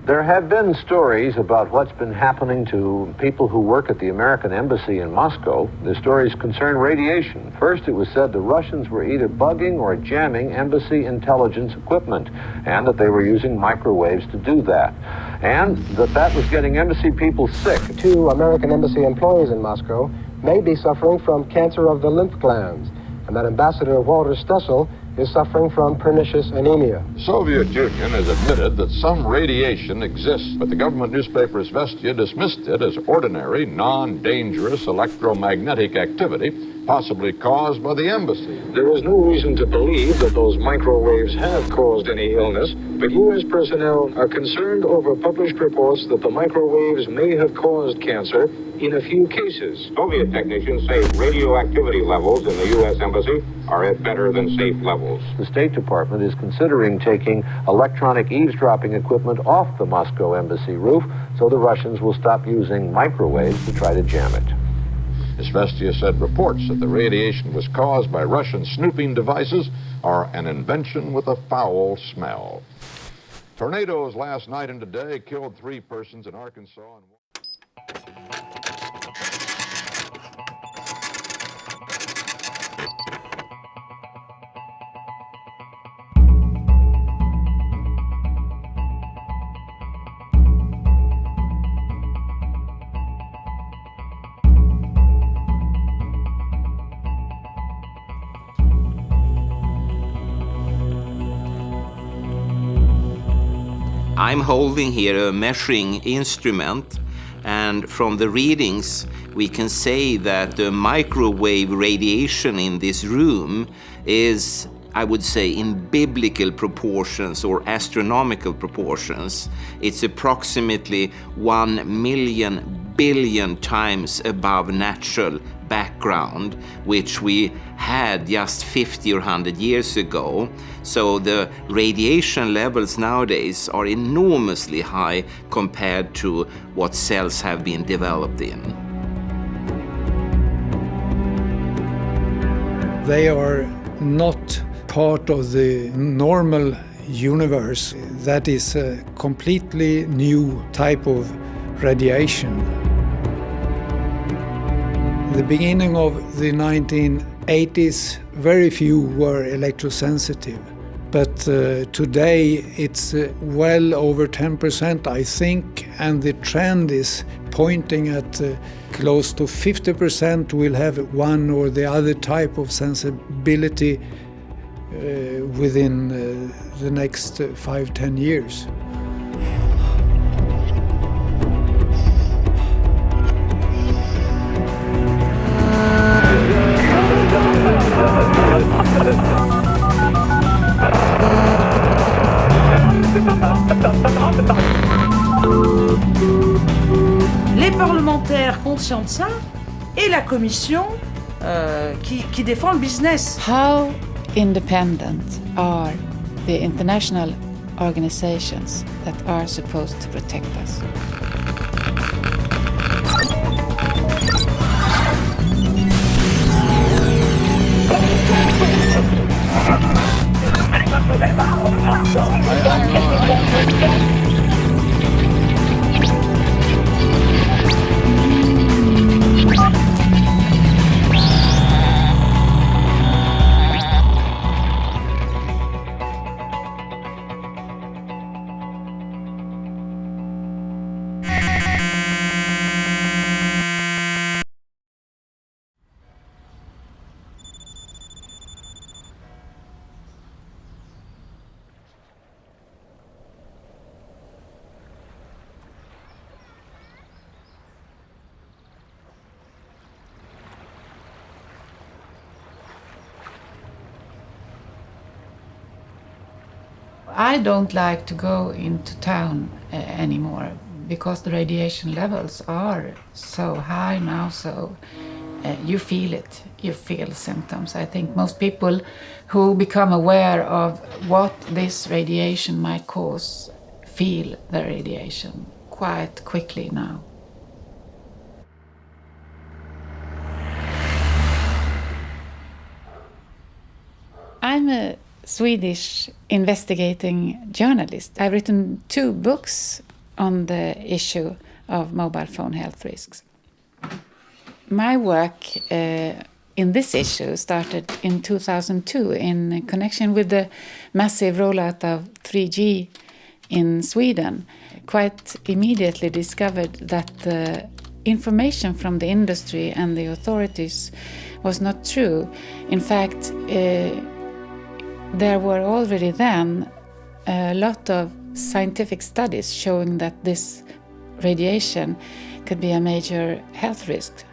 There have been stories about what's been happening to people who work at the American Embassy in Moscow. The stories concern radiation. First, it was said the Russians were either bugging or jamming embassy intelligence equipment, and that they were using microwaves to do that. And that was getting embassy people sick. 2 American embassy employees in Moscow may be suffering from cancer of the lymph glands, and that Ambassador Walter Stessel is suffering from pernicious anemia. The Soviet Union has admitted that some radiation exists, but the government newspaper Izvestia dismissed it as ordinary, non-dangerous electromagnetic activity, possibly caused by the embassy. There is no reason to believe that those microwaves have caused any illness, but U.S. personnel are concerned over published reports that the microwaves may have caused cancer in a few cases. Soviet technicians say radioactivity levels in the U.S. Embassy are at better than safe levels. The State Department is considering taking electronic eavesdropping equipment off the Moscow embassy roof so the Russians will stop using microwaves to try to jam it. Izvestia said reports that the radiation was caused by Russian snooping devices are an invention with a foul smell. Tornadoes last night and today killed 3 persons in Arkansas. I'm holding here a measuring instrument, and from the readings we can say that the microwave radiation in this room is, I would say, in biblical proportions or astronomical proportions. It's approximately 1 million billion times above natural background, which we had just 50 or 100 years ago. So the radiation levels nowadays are enormously high compared to what cells have been developed in. They are not part of the normal universe. That is a completely new type of radiation. The beginning of the 1980s, very few were electrosensitive. But today it's well over 10%, I think, and the trend is pointing at close to 50% will have one or the other type of sensibility within the next 5-10 years. Les parlementaires conscients de ça et la commission qui défend le business. How independent are the international organizations that are supposed to protect us? I don't like to go into town anymore because the radiation levels are so high now, so you feel it, you feel symptoms. I think most people who become aware of what this radiation might cause feel the radiation quite quickly now. I'm a Swedish investigating journalist. I've written 2 books on the issue of mobile phone health risks. My work in this issue started in 2002 in connection with the massive rollout of 3G in Sweden. Quite immediately discovered that the information from the industry and the authorities was not true. In fact, there were already then a lot of scientific studies showing that this radiation could be a major health risk.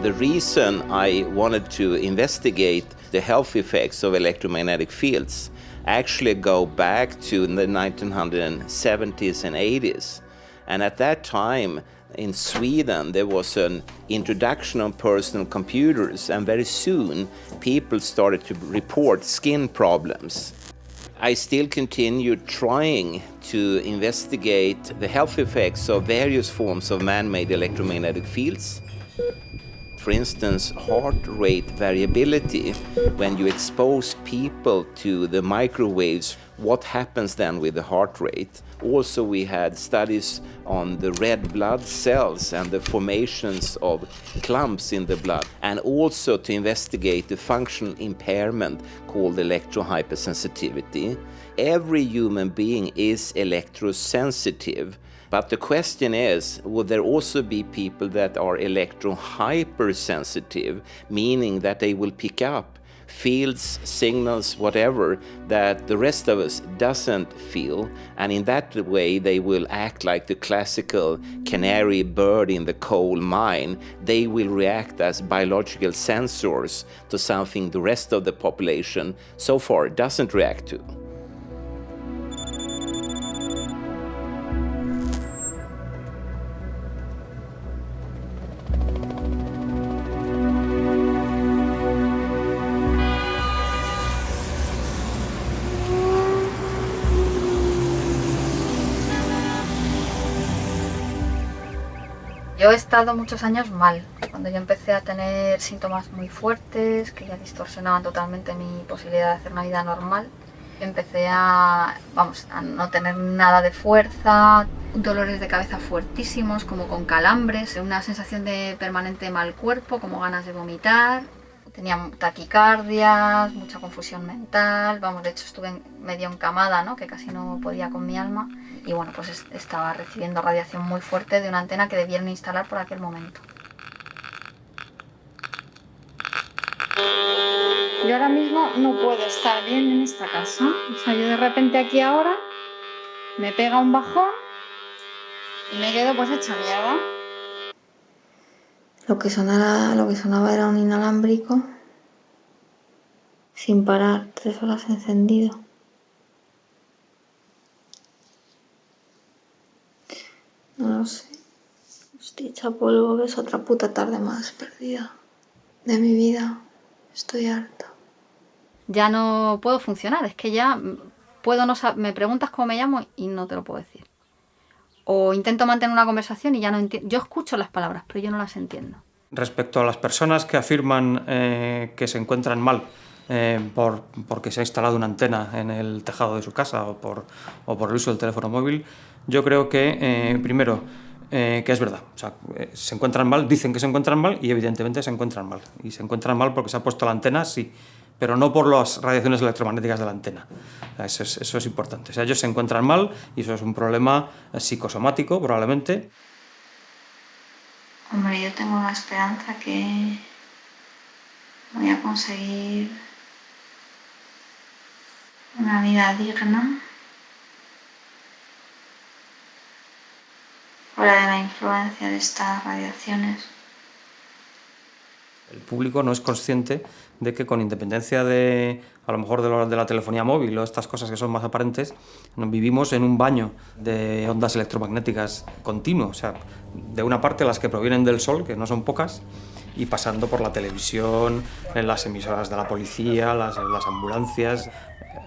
The reason I wanted to investigate the health effects of electromagnetic fields actually go back to the 1970s and 80s. And at that time, in Sweden, there was an introduction of personal computers, and very soon people started to report skin problems. I still continued trying to investigate the health effects of various forms of man-made electromagnetic fields. For instance, heart rate variability. When you expose people to the microwaves, what happens then with the heart rate? Also, we had studies on the red blood cells and the formations of clumps in the blood, and also to investigate the functional impairment called electrohypersensitivity. Every human being is electrosensitive. But the question is, will there also be people that are electrohypersensitive, meaning that they will pick up fields, signals, whatever, that the rest of us doesn't feel, and in that way they will act like the classical canary bird in the coal mine. They will react as biological sensors to something the rest of the population so far doesn't react to. Yo he estado muchos años mal. Cuando yo empecé a tener síntomas muy fuertes, que ya distorsionaban totalmente mi posibilidad de hacer una vida normal, empecé a no tener nada de fuerza, dolores de cabeza fuertísimos, como con calambres, una sensación de permanente mal cuerpo, como ganas de vomitar. Tenía taquicardias, mucha confusión mental, de hecho estuve medio encamada, ¿no? Que casi no podía con mi alma. Y bueno, pues estaba recibiendo radiación muy fuerte de una antena que debieron instalar por aquel momento. Yo ahora mismo no puedo estar bien en esta casa. O sea, yo de repente aquí ahora me pega un bajón y me quedo pues hecha mierda. Lo que sonaba era un inalámbrico sin parar, 3 horas encendido. No lo sé. Estoy hecha polvo, que es otra puta tarde más perdida de mi vida. Estoy harta. Ya no puedo funcionar, es que ya puedo no saber. Me preguntas cómo me llamo y no te lo puedo decir. O intento mantener una conversación y ya no entiendo. Yo escucho las palabras, pero yo no las entiendo. Respecto a las personas que afirman que se encuentran mal porque se ha instalado una antena en el tejado de su casa o por el uso del teléfono móvil, yo creo que, primero, que es verdad. O sea, se encuentran mal, dicen que se encuentran mal y evidentemente se encuentran mal. Y se encuentran mal porque se ha puesto la antena, sí, pero no por las radiaciones electromagnéticas de la antena. O sea, eso es importante. O sea, ellos se encuentran mal y eso es un problema psicosomático, probablemente. Hombre, yo tengo la esperanza que voy a conseguir una vida digna fuera de la influencia de estas radiaciones. El público no es consciente de que, con independencia de, a lo mejor, de la telefonía móvil o estas cosas que son más aparentes, vivimos en un baño de ondas electromagnéticas continuo. O sea, de una parte las que provienen del sol, que no son pocas, y pasando por la televisión, en las emisoras de la policía, las ambulancias.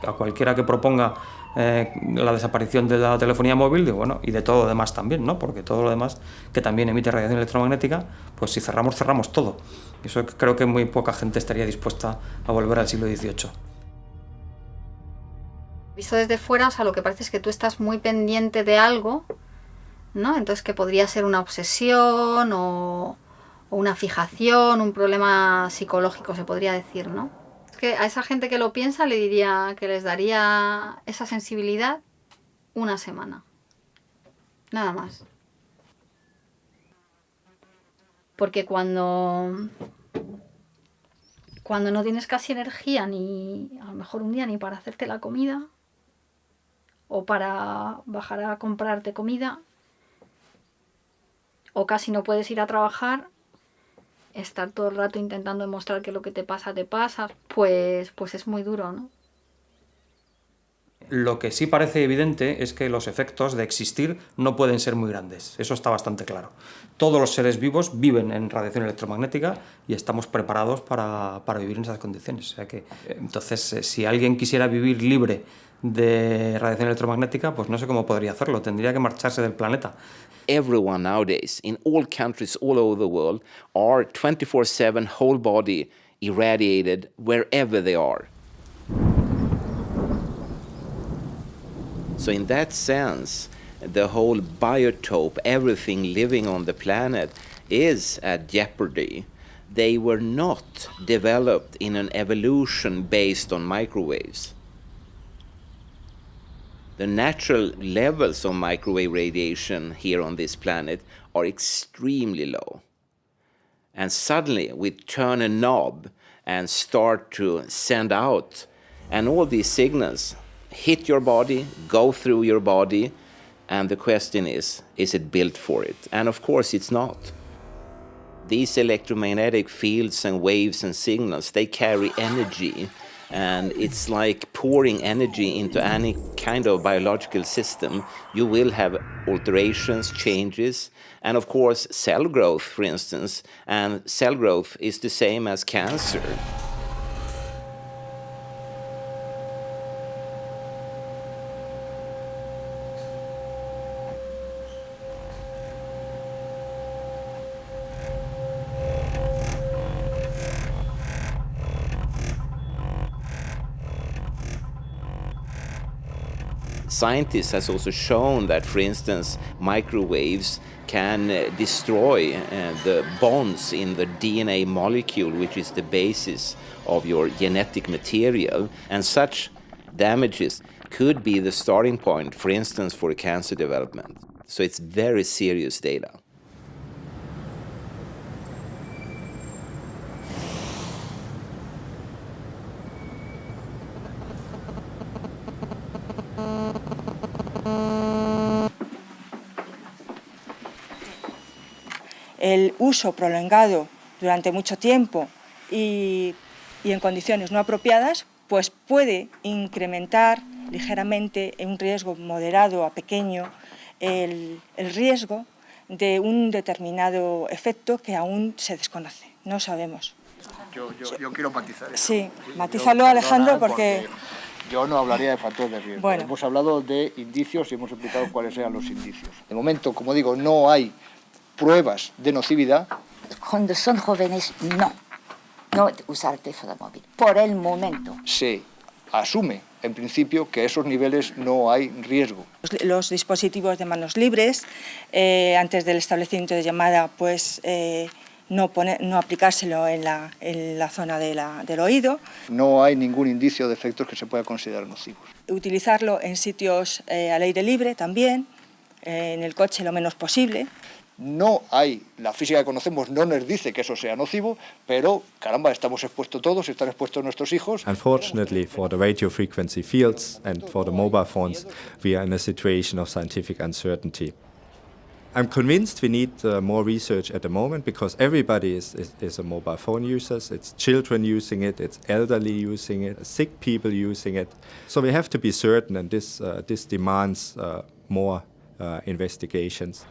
A cualquiera que proponga la desaparición de la telefonía móvil, y de todo lo demás también, ¿no? Porque todo lo demás que también emite radiación electromagnética, pues si cerramos todo. Eso creo que muy poca gente estaría dispuesta a volver al siglo XVIII. Visto desde fuera, o sea, lo que parece es que tú estás muy pendiente de algo, ¿no? Entonces que podría ser una obsesión o una fijación, un problema psicológico, se podría decir, ¿no? Es que a esa gente que lo piensa le diría que les daría esa sensibilidad una semana. Nada más. Porque cuando no tienes casi energía, ni a lo mejor un día ni para hacerte la comida, o para bajar a comprarte comida, o casi no puedes ir a trabajar, estar todo el rato intentando demostrar que lo que te pasa, pues es muy duro, ¿no? Lo que sí parece evidente es que los efectos de existir no pueden ser muy grandes. Eso está bastante claro. Todos los seres vivos viven en radiación electromagnética y estamos preparados para vivir en esas condiciones. O sea que, entonces, si alguien quisiera vivir libre de radiación electromagnética, pues no sé cómo podría hacerlo. Tendría que marcharse del planeta. Everyone nowadays, in all countries all over the world, are 24/7 whole body irradiated wherever they are. So in that sense, the whole biotope, everything living on the planet, is at jeopardy. They were not developed in an evolution based on microwaves. The natural levels of microwave radiation here on this planet are extremely low. And suddenly we turn a knob and start to send out, and all these signals hit your body, go through your body, and the question is it built for it? And of course it's not. These electromagnetic fields and waves and signals, they carry energy, and it's like pouring energy into any kind of biological system. You will have alterations, changes, and of course cell growth, for instance, and cell growth is the same as cancer. Scientists has also shown that, for instance, microwaves can destroy the bonds in the DNA molecule, which is the basis of your genetic material, and such damages could be the starting point, for instance, for cancer development. So it's very serious data. El uso prolongado durante mucho tiempo y en condiciones no apropiadas, pues puede incrementar ligeramente en un riesgo moderado a pequeño el riesgo de un determinado efecto que aún se desconoce, no sabemos. Yo quiero matizar eso. Sí, matízalo, Alejandro, porque yo no hablaría de factores de riesgo. Bueno. Hemos hablado de indicios y hemos explicado cuáles eran los indicios. De momento, como digo, no hay pruebas de nocividad. Cuando son jóvenes, no usar el teléfono móvil, por el momento. Se asume, en principio, que a esos niveles no hay riesgo. Los dispositivos de manos libres, antes del establecimiento de llamada, pues no aplicárselo en la zona del oído. No hay ningún indicio de efectos que se pueda considerar nocivos. Utilizarlo en sitios al aire libre también, en el coche lo menos posible. No hay, la física que conocemos no nos dice que eso sea nocivo, pero caramba, estamos expuestos todos, están expuestos nuestros hijos. Unfortunately, for the radio frequency fields and for the mobile phones, we are in a situation of scientific uncertainty. I'm convinced we need more research at the moment because everybody is a mobile phone user. It's children using it, it's elderly using it, sick people using it. So we have to be certain, and this demands more investigations.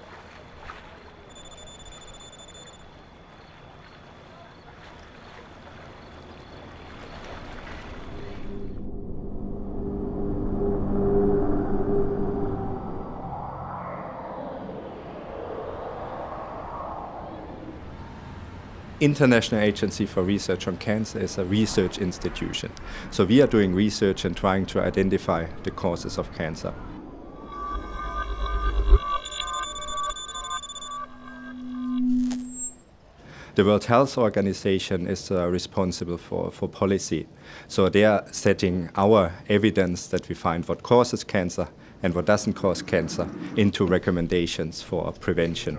International Agency for Research on Cancer is a research institution. So we are doing research and trying to identify the causes of cancer. The World Health Organization is responsible for policy. So they are setting our evidence that we find what causes cancer and what doesn't cause cancer into recommendations for prevention.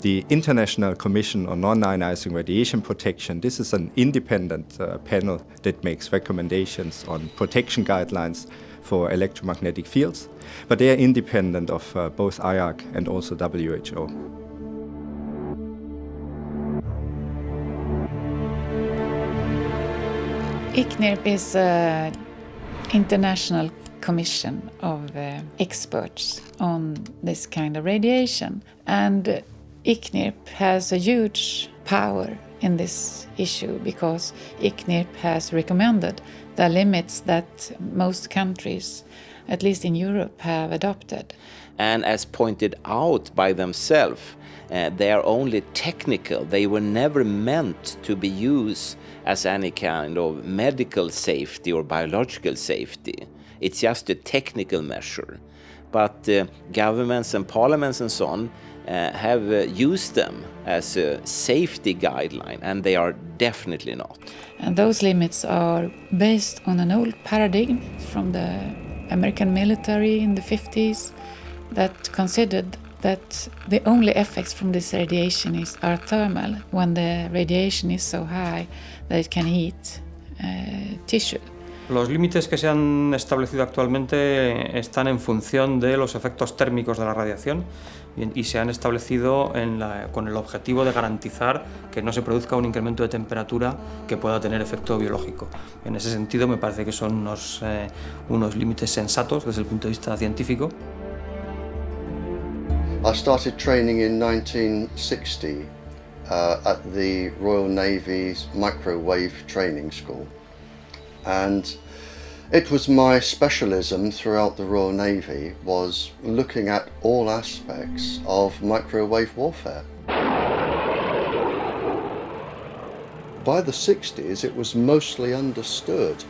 The International Commission on Non-Ionizing Radiation Protection, this is an independent panel that makes recommendations on protection guidelines for electromagnetic fields, but they are independent of both IARC and also WHO. ICNIRP is an international commission of experts on this kind of radiation, and ICNIRP has a huge power in this issue because ICNIRP has recommended the limits that most countries, at least in Europe, have adopted. And as pointed out by themselves, they are only technical. They were never meant to be used as any kind of medical safety or biological safety. It's just a technical measure. But governments and parliaments and so on have used them as a safety guideline, and they are definitely not. And those limits are based on an old paradigm from the American military in the 50s that considered that the only effects from this radiation are thermal, when the radiation is so high that it can heat tissue. Los límites que se han establecido actualmente están en función de los efectos térmicos de la radiación y se han establecido con el objetivo de garantizar que no se produzca un incremento de temperatura que pueda tener efecto biológico. En ese sentido me parece que son unos límites sensatos desde el punto de vista científico. I started training in 1960 at the Royal Navy's Microwave Training School. And it was my specialism throughout the Royal Navy was looking at all aspects of microwave warfare. By the 60s, it was mostly understood.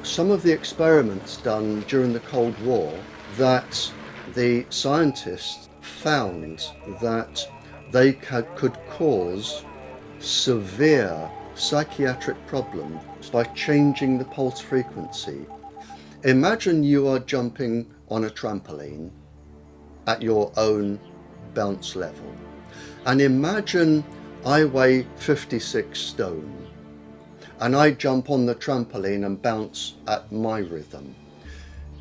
Some of the experiments done during the Cold War, that the scientists found that they could cause severe psychiatric problems by changing the pulse frequency. Imagine you are jumping on a trampoline at your own bounce level, and imagine I weigh 56 stone and I jump on the trampoline and bounce at my rhythm.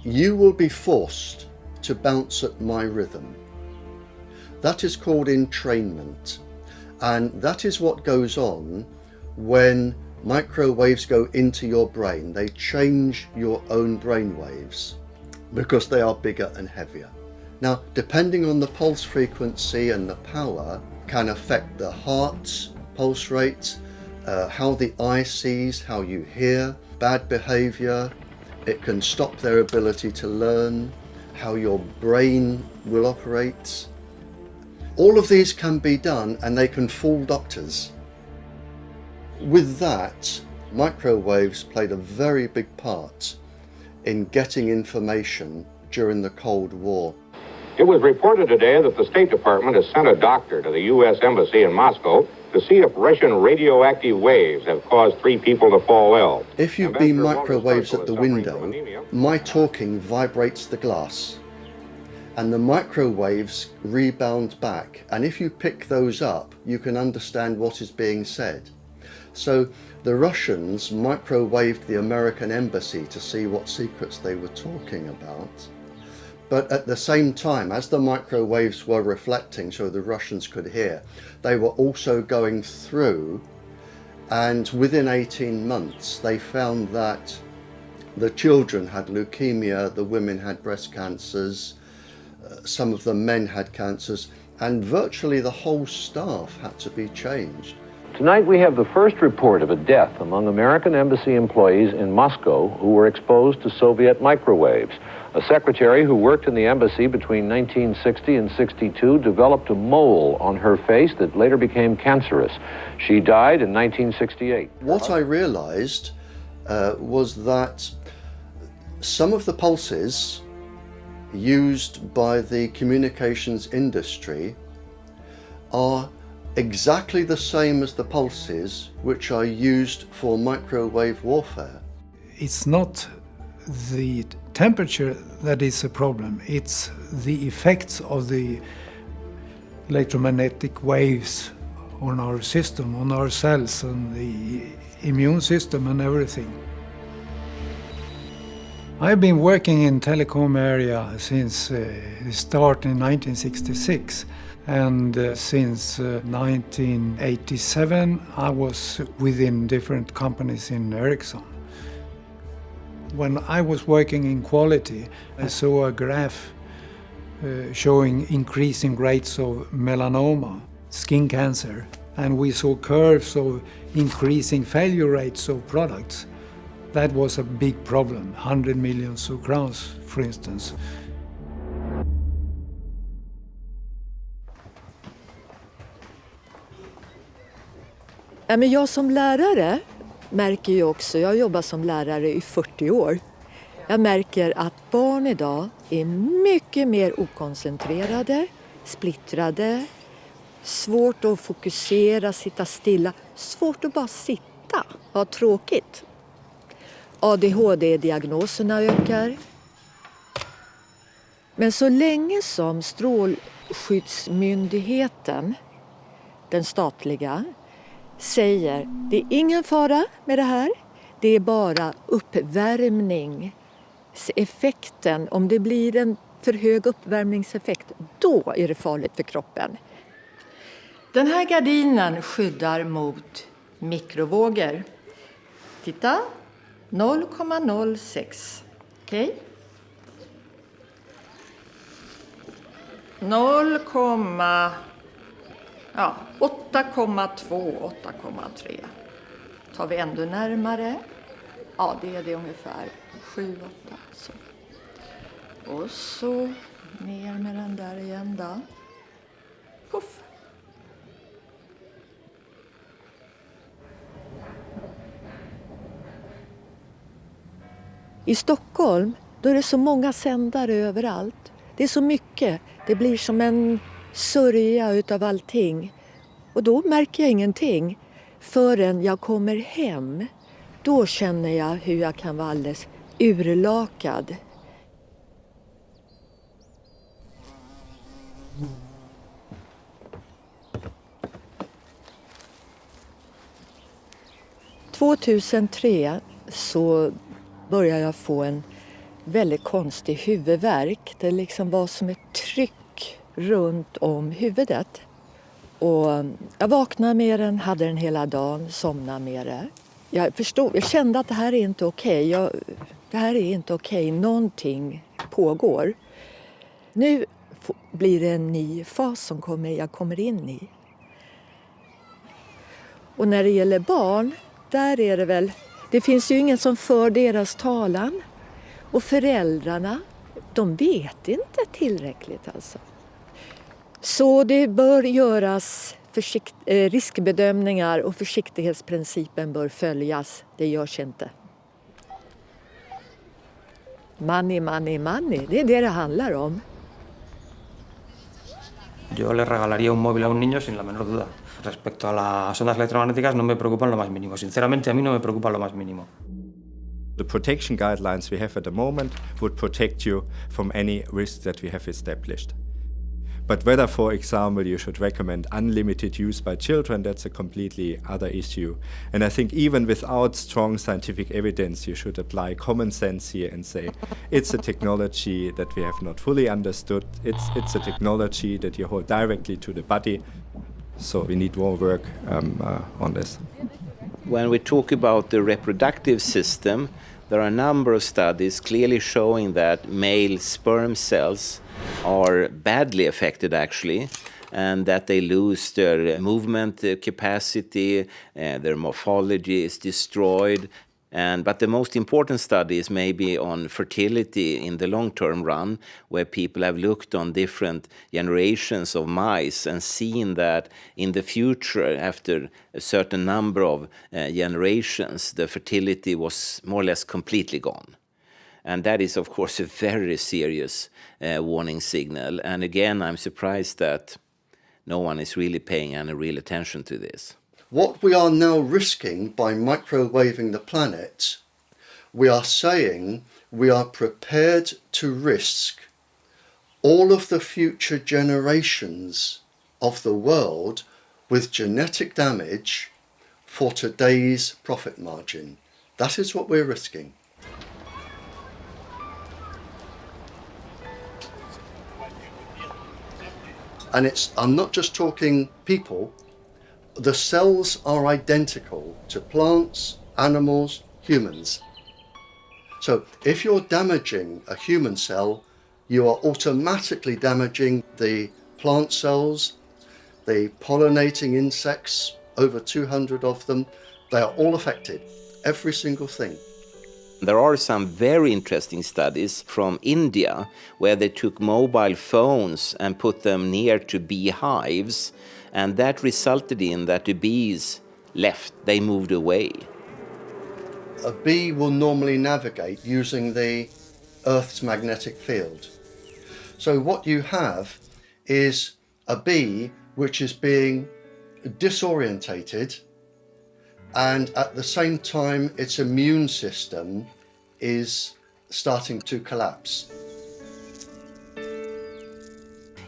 You will be forced to bounce at my rhythm. That is called entrainment, and that is what goes on when microwaves go into your brain. They change your own brain waves because they are bigger and heavier. Now, depending on the pulse frequency and the power, can affect the heart's pulse rate, how the eye sees, how you hear, bad behavior. It can stop their ability to learn, how your brain will operate. All of these can be done, and they can fool doctors. With that, microwaves played a very big part in getting information during the Cold War. It was reported today that the State Department has sent a doctor to the U.S. Embassy in Moscow to see if Russian radioactive waves have caused 3 people to fall ill. If you beam microwaves at the window, my talking vibrates the glass, and the microwaves rebound back, and if you pick those up, you can understand what is being said. So the Russians microwaved the American embassy to see what secrets they were talking about. But at the same time, as the microwaves were reflecting so the Russians could hear, they were also going through, and within 18 months they found that the children had leukemia, the women had breast cancers, some of the men had cancers, and virtually the whole staff had to be changed. Tonight we have the first report of a death among American embassy employees in Moscow who were exposed to Soviet microwaves. A secretary who worked in the embassy between 1960 and 62 developed a mole on her face that later became cancerous. She died in 1968. What I realized was that some of the pulses used by the communications industry are exactly the same as the pulses which are used for microwave warfare. It's not the temperature that is a problem, it's the effects of the electromagnetic waves on our system, on our cells, and the immune system and everything. I've been working in telecom area since the start in 1966. And since 1987, I was within different companies in Ericsson. When I was working in quality, I saw a graph showing increasing rates of melanoma, skin cancer, and we saw curves of increasing failure rates of products. That was a big problem, 100 million crowns, for instance. Men jag som lärare märker ju också, jag jobbar som lärare i 40 år. Jag märker att barn idag är mycket mer okoncentrerade, splittrade, svårt att fokusera, sitta stilla, svårt att bara sitta, ha tråkigt. ADHD-diagnoserna ökar. Men så länge som Strålskyddsmyndigheten, den statliga, säger det är ingen fara med det här, det är bara uppvärmningseffekten. Om det blir en för hög uppvärmningseffekt, då är det farligt för kroppen. Den här gardinen skyddar mot mikrovågor. Titta, 0,06. Okej? 8,2, 8,3. Tar vi ändå närmare. Ja, det är det ungefär. 7, 8. Så. Och så ner med den där igen då. Puff. I Stockholm, då är det så många sändare överallt. Det är så mycket. Det blir som en sörja utav allting. Och då märker jag ingenting förrän jag kommer hem. Då känner jag hur jag kan vara alldeles urlakad. År 2003 så började jag få en väldigt konstig huvudvärk. Det liksom var som ett tryck runt om huvudet. Och jag vaknade med den, hade den hela dagen, somnade med det. Jag kände att det här är inte okej. Det här är inte okej. Någonting pågår. Nu blir det en ny fas som jag kommer in i. Och när det gäller barn, där är det väl... Det finns ju ingen som för deras talan. Och föräldrarna, de vet inte tillräckligt alltså. Så det bör göras riskbedömningar och försiktighetsprincipen bör följas. Det görs inte. Money, money, money. Det är det handlar om. Yo le regalaría un móvil a un niño sin la menor duda. Respecto a las ondas electromagnéticas no me preocupan lo más mínimo. Sinceramente, a mí no me preocupa lo más mínimo. The protection guidelines we have at the moment would protect you from any risks that we have established. But whether, for example, you should recommend unlimited use by children, that's a completely other issue. And I think even without strong scientific evidence, you should apply common sense here and say, it's a technology that we have not fully understood. It's a technology that you hold directly to the body. So we need more work on this. When we talk about the reproductive system, there are a number of studies clearly showing that male sperm cells are badly affected actually, and that they lose their movement capacity, their morphology is destroyed. But the most important study is maybe on fertility in the long-term run, where people have looked on different generations of mice and seen that in the future, after a certain number of generations, the fertility was more or less completely gone. And that is, of course, a very serious warning signal. And again, I'm surprised that no one is really paying any real attention to this. What we are now risking by microwaving the planet, we are saying we are prepared to risk all of the future generations of the world with genetic damage for today's profit margin. That is what we're risking. And I'm not just talking people. The cells are identical to plants, animals, humans. So if you're damaging a human cell, you are automatically damaging the plant cells, the pollinating insects, over 200 of them. They are all affected, every single thing. There are some very interesting studies from India where they took mobile phones and put them near to beehives, and that resulted in that the bees left, they moved away. A bee will normally navigate using the Earth's magnetic field. So what you have is a bee which is being disorientated, and at the same time its immune system is starting to collapse.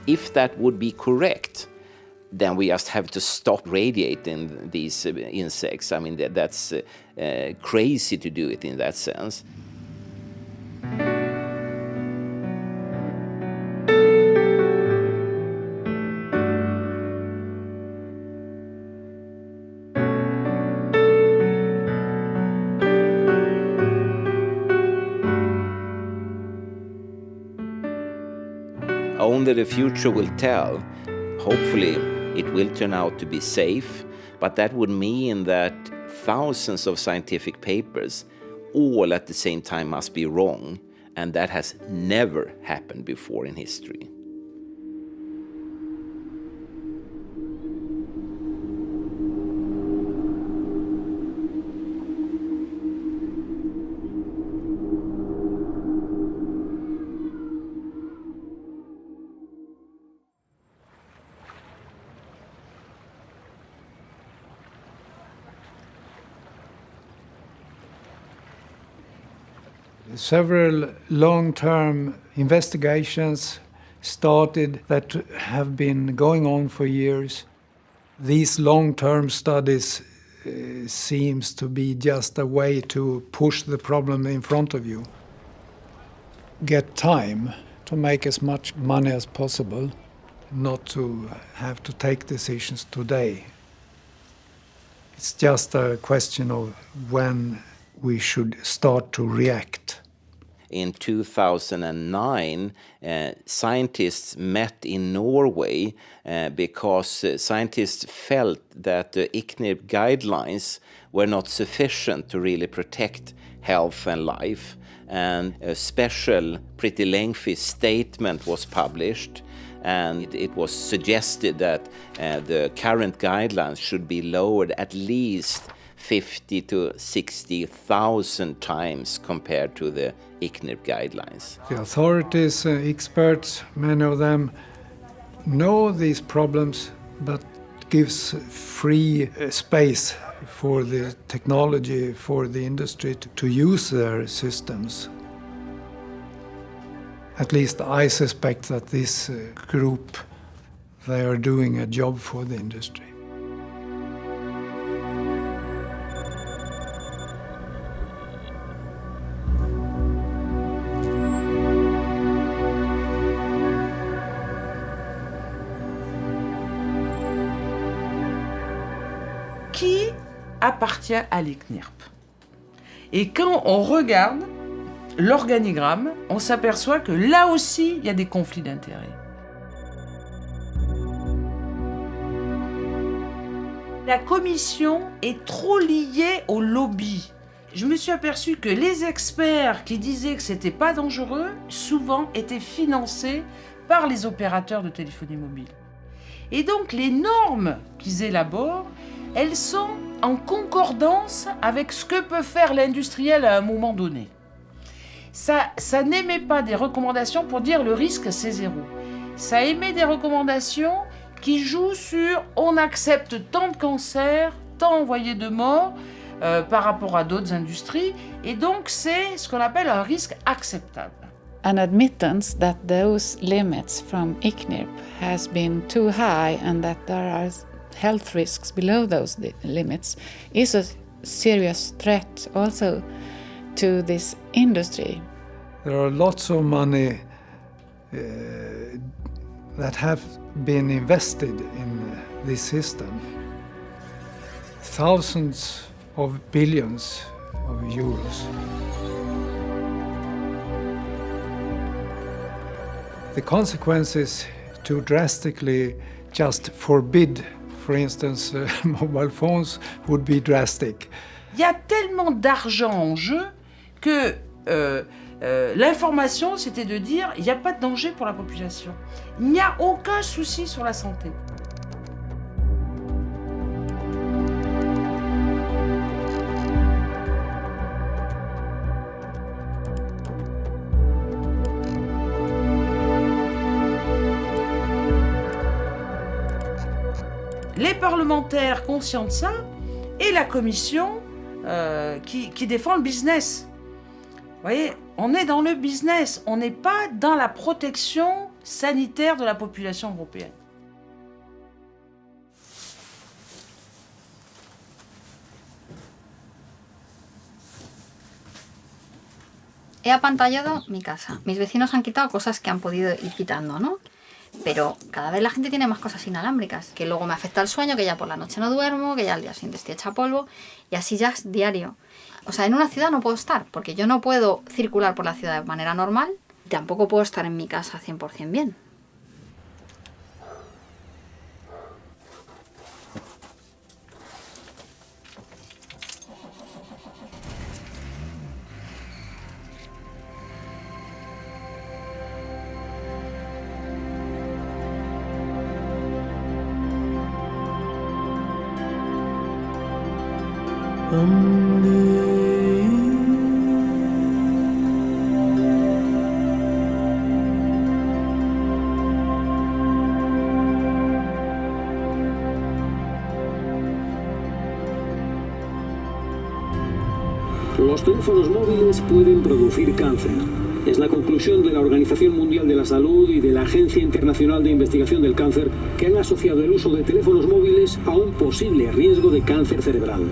If that would be correct, then we just have to stop radiating these insects. I mean, that's crazy to do it in that sense. Only the future will tell. Hopefully, it will turn out to be safe, but that would mean that thousands of scientific papers all at the same time must be wrong, and that has never happened before in history. Several long-term investigations started that have been going on for years. These long-term studies seems to be just a way to push the problem in front of you. Get time to make as much money as possible, not to have to take decisions today. It's just a question of when we should start to react. In 2009, scientists met in Norway because scientists felt that the ICNIRP guidelines were not sufficient to really protect health and life. And a special, pretty lengthy statement was published, and it was suggested that the current guidelines should be lowered at least 50 to 60,000 times compared to the ICNIRP guidelines. The authorities, experts, many of them know these problems, but gives free space for the technology, for the industry to use their systems. At least I suspect that this group, they are doing a job for the industry. Qui appartient à l'ICNIRP? Et quand on regarde l'organigramme, on s'aperçoit que là aussi, il y a des conflits d'intérêts. La commission est trop liée au lobby. Je me suis aperçu que les experts qui disaient que c'était pas dangereux, souvent étaient financés par les opérateurs de téléphonie mobile. Et donc les normes qu'ils élaborent, elles sont en concordance avec ce que peut faire l'industriel à un moment donné. Ça n'émet pas des recommandations pour dire le risque c'est 0. Ça émet des recommandations qui jouent sur on accepte tant de cancers, tant envoyés de morts par rapport à d'autres industries, et donc c'est ce qu'on appelle un risque acceptable. An admittance that those limits from ICNIRP has been too high and that there are health risks below those limits is a serious threat also to this industry. There are lots of money that have been invested in this system. Thousands of billions of euros. The consequences to drastically just forbid, for instance, mobile phones would be drastic. Il y a tellement d'argent en jeu que l'information, c'était de dire il n'y a pas de danger pour la population. Il n'y a aucun souci sur la santé. Les parlementaires conscients de ça et la commission qui défend le business. Vous voyez, on est dans le business, on n'est pas dans la protection sanitaire de la population européenne. He apantallado mi casa. Mis vecinos han quitado cosas que han podido ir quitando, ¿no? Pero cada vez la gente tiene más cosas inalámbricas, que luego me afecta el sueño, que ya por la noche no duermo, que ya al día siguiente estoy hecha polvo, y así ya es diario. O sea, en una ciudad no puedo estar, porque yo no puedo circular por la ciudad de manera normal, y tampoco puedo estar en mi casa 100% bien. Los teléfonos móviles pueden producir cáncer. Es la conclusión de la Organización Mundial de la Salud y de la Agencia Internacional de Investigación del Cáncer, que han asociado el uso de teléfonos móviles a un posible riesgo de cáncer cerebral.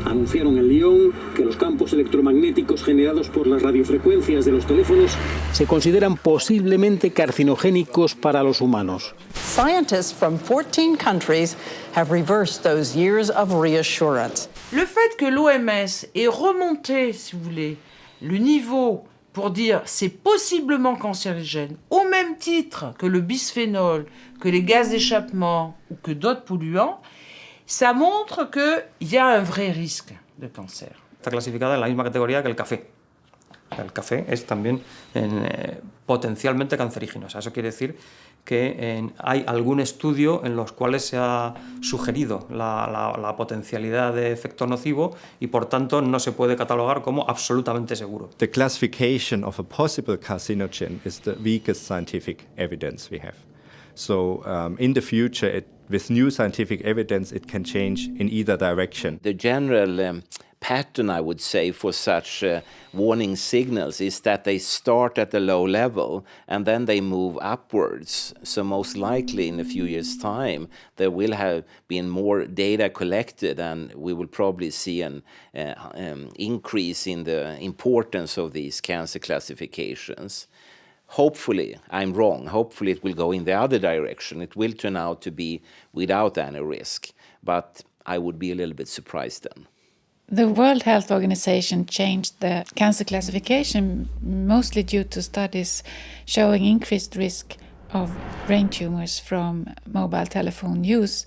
Anunciaron en Lyon que los campos electromagnéticos generados por las radiofrecuencias de los teléfonos se consideran posiblemente carcinogénicos para los humanos. Scientists from 14 countries have reversed those years of reassurance. Le fait que l'OMS ait remonté, si vous voulez, le niveau pour dire c'est possiblement cancérigène, au même titre que le bisphénol, que les gaz d'échappement ou que d'autres polluants, ça montre qu'il y a un vrai risque de cancer. Está clasificada en la misma categoría que el café. El café es también potencialmente cancerígeno. O sea, eso quiere decir que hay algún estudio en los cuales se ha sugerido la potencialidad de efecto nocivo y por tanto no se puede catalogar como absolutamente seguro. The classification of a possible carcinogen is the weakest scientific evidence we have. So in the future, with new scientific evidence, it can change in either direction. The general pattern, I would say, for such warning signals is that they start at a low level and then they move upwards. So most likely in a few years' time, there will have been more data collected and we will probably see an increase in the importance of these cancer classifications. Hopefully, I'm wrong. Hopefully it will go in the other direction. It will turn out to be without any risk. But I would be a little bit surprised then. The World Health Organization changed the cancer classification mostly due to studies showing increased risk of brain tumors from mobile telephone use.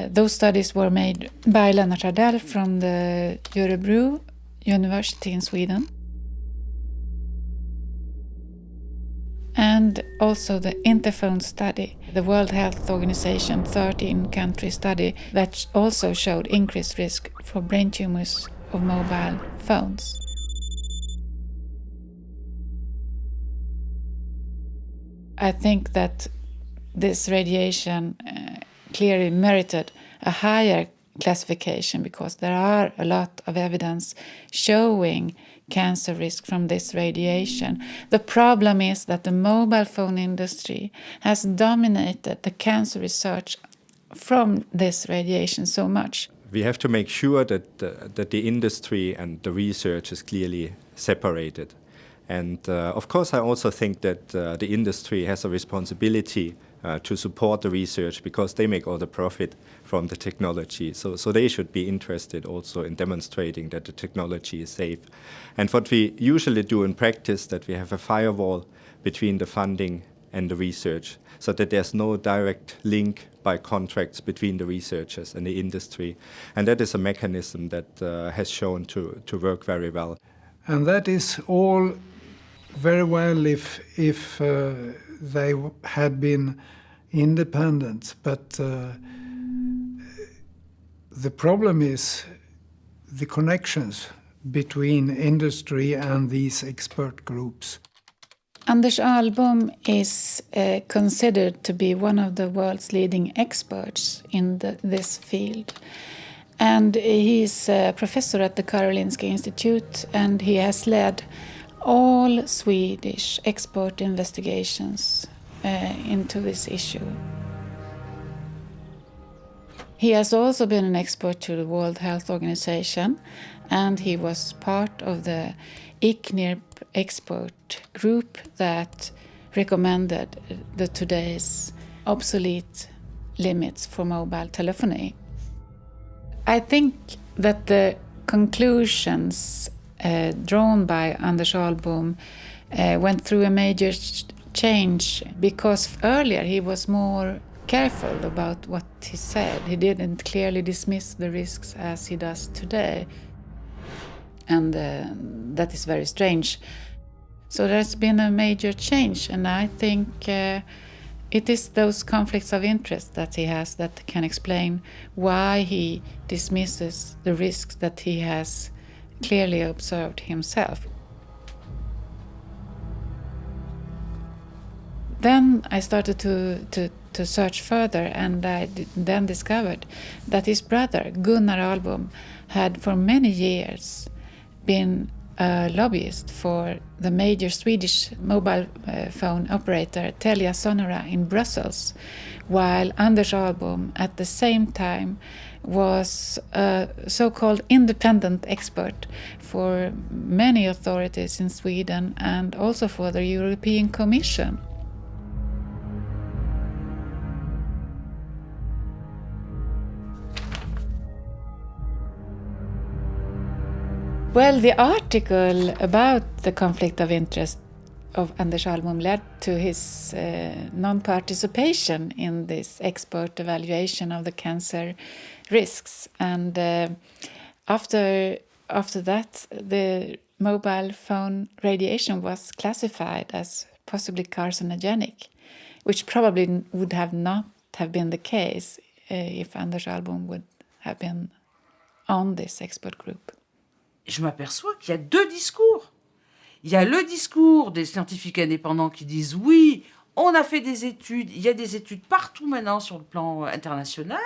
Those studies were made by Lennart Hardell from the Örebro University in Sweden. And also the Interphone study, the World Health Organization 13-country study that also showed increased risk for brain tumors of mobile phones. I think that this radiation clearly merited a higher classification because there are a lot of evidence showing cancer risk from this radiation. The problem is that the mobile phone industry has dominated the cancer research from this radiation so much. We have to make sure that the industry and the research is clearly separated. And of course, I also think that the industry has a responsibility to support the research because they make all the profit from the technology. So they should be interested also in demonstrating that the technology is safe. And what we usually do in practice, that we have a firewall between the funding and the research, so that there's no direct link by contracts between the researchers and the industry. And that is a mechanism that has shown to work very well. And that is all very well if they had been independent, but the problem is the connections between industry and these expert groups. Anders Ahlbom is considered to be one of the world's leading experts in this field. And he's a professor at the Karolinska Institute, and he has led all Swedish expert investigations into this issue. He has also been an expert to the World Health Organization, and he was part of the ICNIRP expert group that recommended the today's obsolete limits for mobile telephony. I think that the conclusions drawn by Anders Ahlbom went through a major change because earlier he was more careful about what he said. He didn't clearly dismiss the risks as he does today. And that is very strange. So there's been a major change, and I think it is those conflicts of interest that he has that can explain why he dismisses the risks that he has clearly observed himself. Then I started to search further, and I then discovered that his brother, Gunnar Ahlbom, had for many years been a lobbyist for the major Swedish mobile phone operator Telia Sonera in Brussels, while Anders Ahlbom at the same time was a so-called independent expert for many authorities in Sweden and also for the European Commission. Well, the article about the conflict of interest of Anders Ahlbom led to his non-participation in this expert evaluation of the cancer risks. And after that, the mobile phone radiation was classified as possibly carcinogenic, which probably would not have been the case if Anders Ahlbom would have been on this expert group. Je m'aperçois qu'il y a deux discours. Il y a le discours des scientifiques indépendants qui disent oui, on a fait des études, il y a des études partout maintenant sur le plan international,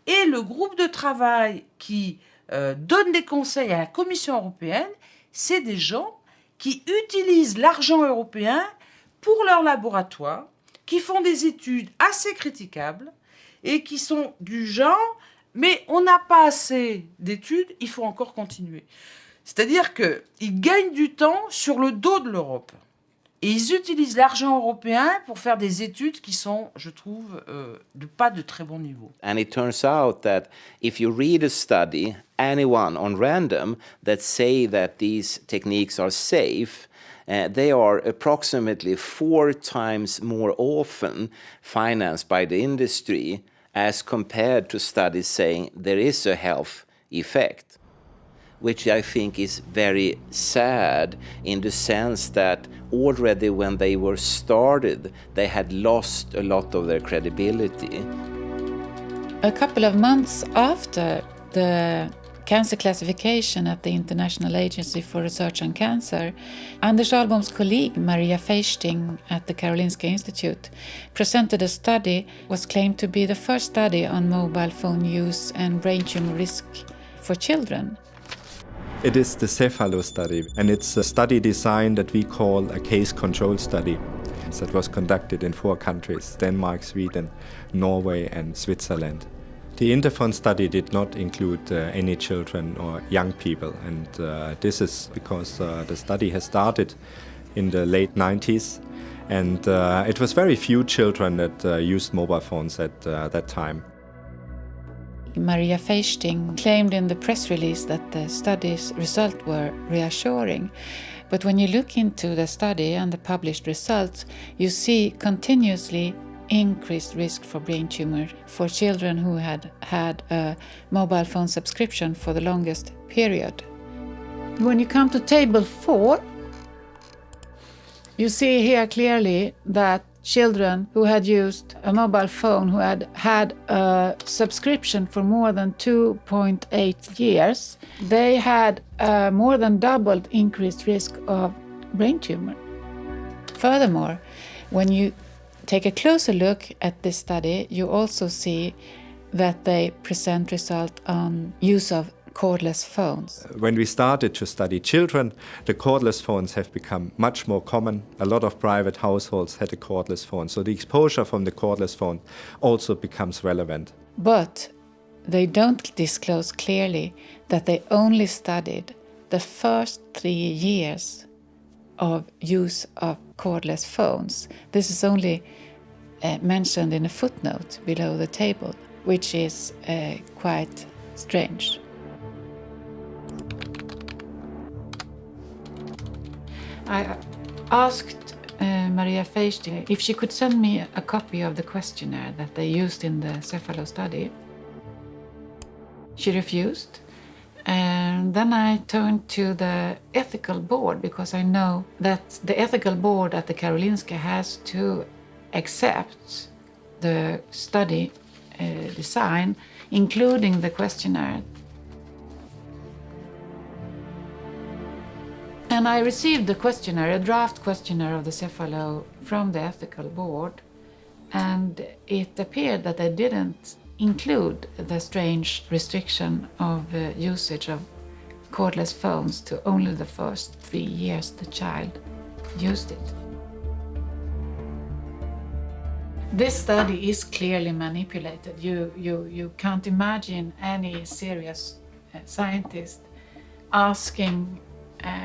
et le groupe de travail qui donne des conseils à la Commission européenne, c'est des gens qui utilisent l'argent européen pour leur laboratoire, qui font des études assez critiquables et qui sont du genre mais on n'a pas assez d'études, il faut encore continuer. C'est-à-dire qu'ils gagnent du temps sur le dos de l'Europe. Et ils utilisent l'argent européen pour faire des études qui sont, je trouve, pas de très bon niveau. And it turns out that if you read a study, anyone on random that say that these techniques are safe, they are approximately 4 times more often financed by the industry as compared to studies saying there is a health effect, which I think is very sad in the sense that already when they were started, they had lost a lot of their credibility. A couple of months after the cancer classification at the International Agency for Research on Cancer, Anders Ahlbom's colleague Maria Feisting at the Karolinska Institute presented a study was claimed to be the first study on mobile phone use and brain tumor risk for children. It is the Cephalo study, and it's a study design that we call a case control study. That was conducted in 4 countries, Denmark, Sweden, Norway and Switzerland. The ENDEVR study did not include any children or young people, and this is because the study has started in the late 90s, and it was very few children that used mobile phones at that time. Maria Feisting claimed in the press release that the study's results were reassuring. But when you look into the study and the published results, you see continuously increased risk for brain tumor for children who had had a mobile phone subscription for the longest period. When you come to table 4, you see here clearly that children who had used a mobile phone, who had had a subscription for more than 2.8 years, they had a more than doubled increased risk of brain tumor. Furthermore, when you take a closer look at this study, you also see that they present results on use of cordless phones. When we started to study children, the cordless phones have become much more common. A lot of private households had a cordless phone, so the exposure from the cordless phone also becomes relevant. But they don't disclose clearly that they only studied the first 3 years of use of cordless phones. This is only mentioned in a footnote below the table, which is quite strange. I asked Maria Feisting if she could send me a copy of the questionnaire that they used in the Cephalo study. She refused. And then I turned to the ethical board, because I know that the ethical board at the Karolinska has to accept the study design, including the questionnaire. And I received the questionnaire, a draft questionnaire of the Cephalo from the ethical board, and it appeared that they didn't include the strange restriction of usage of cordless phones to only the first 3 years the child used it. This study is clearly manipulated. You can't imagine any serious scientist asking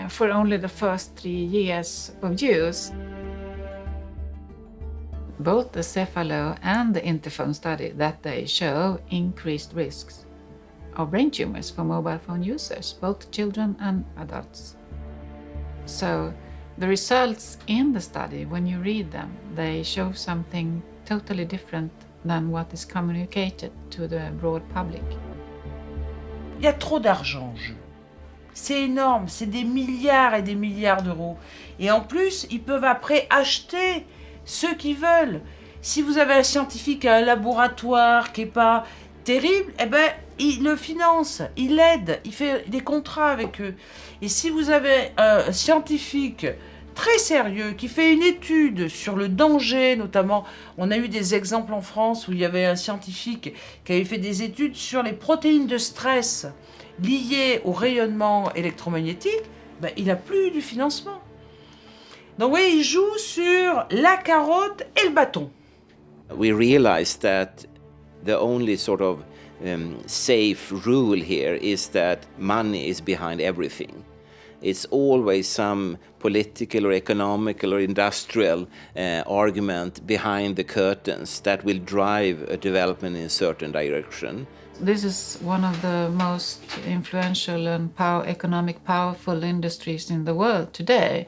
for only the first 3 years of use. Both the Cephalo and the ENDEVR study that they show increased risks of brain tumors for mobile phone users, both children and adults. So the results in the study, when you read them, they show something totally different than what is communicated to the broad public. Il y a trop d'argent en jeu. C'est énorme, c'est des milliards et des milliards d'euros. Et en plus, ils peuvent après acheter ceux qui veulent. Si vous avez un scientifique à un laboratoire qui n'est pas terrible, eh ben, il le finance, il l'aide, il fait des contrats avec eux. Et si vous avez un scientifique très sérieux qui fait une étude sur le danger, notamment, on a eu des exemples en France où il y avait un scientifique qui avait fait des études sur les protéines de stress liées au rayonnement électromagnétique, ben, il n'a plus du financement. Donc oui, il joue sur la carotte et le bâton. We realized that the only sort of safe rule here is that money is behind everything. It's always some political or economical or industrial argument behind the curtains that will drive a development in a certain direction. This is one of the most influential and economic powerful industries in the world today.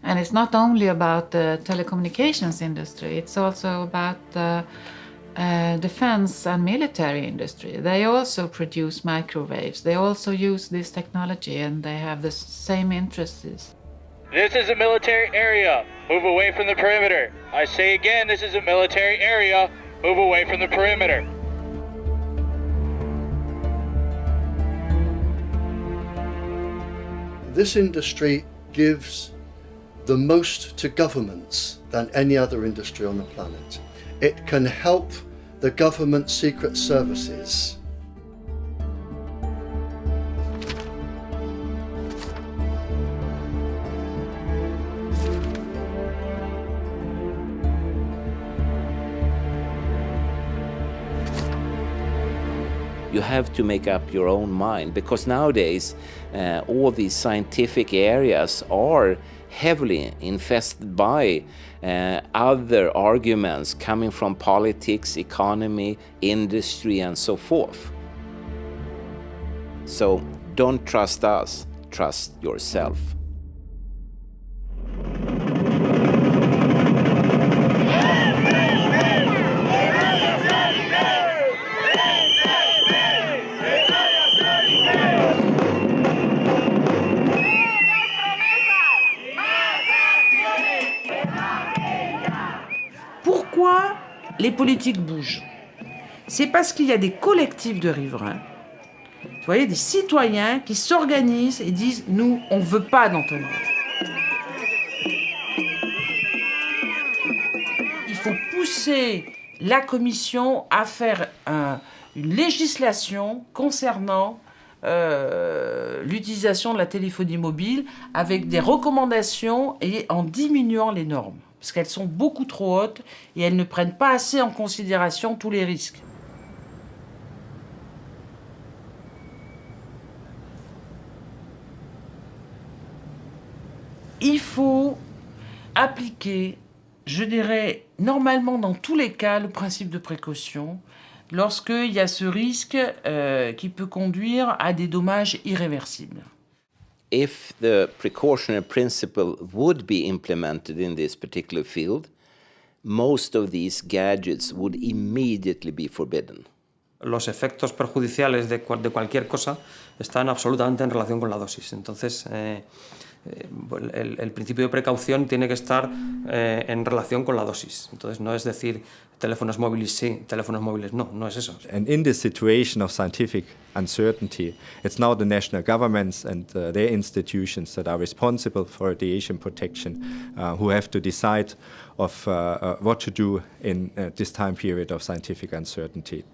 And it's not only about the telecommunications industry, it's also about the defense and military industry. They also produce microwaves. They also use this technology and they have the same interests. This is a military area. Move away from the perimeter. I say again, this is a military area. Move away from the perimeter. This industry gives the most to governments than any other industry on the planet. It can help the government secret services. You have to make up your own mind, because nowadays all these scientific areas are heavily infested by other arguments coming from politics, economy, industry, and so forth. So don't trust us, trust yourself. Pourquoi les politiques bougent? C'est parce qu'il y a des collectifs de riverains, vous voyez, des citoyens qui s'organisent et disent « nous, on ne veut pas d'entonnoir ». Il faut pousser la Commission à faire une législation concernant l'utilisation de la téléphonie mobile avec des recommandations et en diminuant les normes. Parce qu'elles sont beaucoup trop hautes et elles ne prennent pas assez en considération tous les risques. Il faut appliquer, je dirais, normalement dans tous les cas, le principe de précaution, lorsqu'il y a ce risque qui peut conduire à des dommages irréversibles. If the precautionary principle would be implemented in this particular field, most of these gadgets would immediately be forbidden. Los efectos perjudiciales de cualquier cosa están absolutamente en relación con la dosis. Entonces, el principio de precaución tiene que estar en relación con la dosis. Entonces, no es decir teléfonos móviles sí, teléfonos móviles no, no es eso. And in this situation of scientific uncertainty, it's now the national governments and their institutions that are responsible for radiation protection who have to decide of what to do in this time period of scientific uncertainty.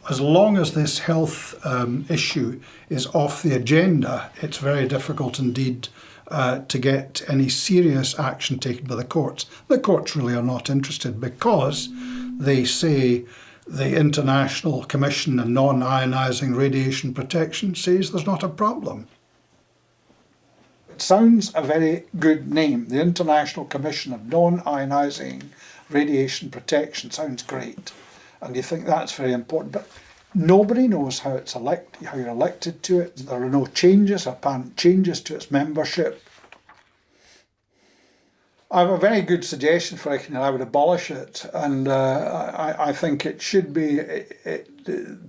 As long as this health issue is off the agenda, it's very difficult indeed to get any serious action taken by the courts. The courts really are not interested because they say the International Commission on Non-Ionising Radiation Protection says there's not a problem. It sounds a very good name. The International Commission on Non-Ionising Radiation Protection sounds great. And you think that's very important, but nobody knows how you're elected to it. There are no changes, apparent changes to its membership. I have a very good suggestion for it, and I would abolish it. And I think it should be,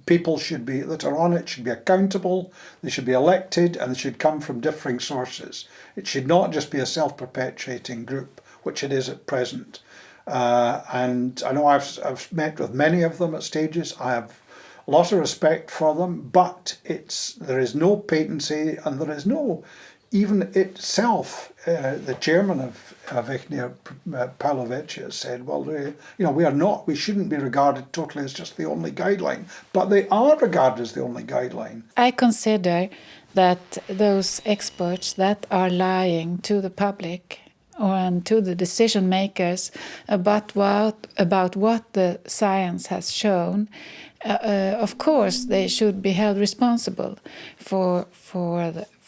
people should be that are on it should be accountable. They should be elected, and they should come from differing sources. It should not just be a self-perpetuating group, which it is at present. And I know I've met with many of them at stages. I have a lot of respect for them, but there is no patency, and there is no, even itself, the chairman of ENDEVR, Pavlovich, has said, well, we shouldn't be regarded totally as just the only guideline, but they are regarded as the only guideline. I consider that those experts that are lying to the public and to the decision makers about what the science has shown, Of course, they should be held responsible for